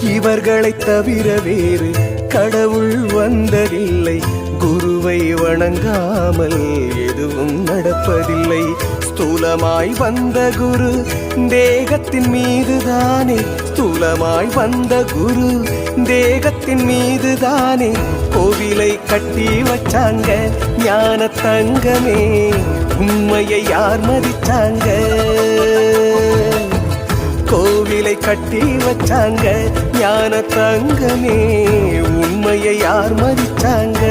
இவர்களை தவிர வேறு கடவுள் வந்ததில்லை. குருவை வணங்காமல் எதுவும் நடப்பதில்லை. ஸ்தூலமாய் வந்த குரு தேகத்தின் மீதுதானே, ஸ்தூலமாய் வந்த குரு தேகத்தின் மீதுதானே கோவிலை கட்டி வச்சாங்க. ஞான தங்கமே உண்மையை யார் மதிச்சாங்க? கோவிலை கட்டி வச்சாங்க. ஞான தங்கமே உண்மையை யார் மதிச்சாங்க?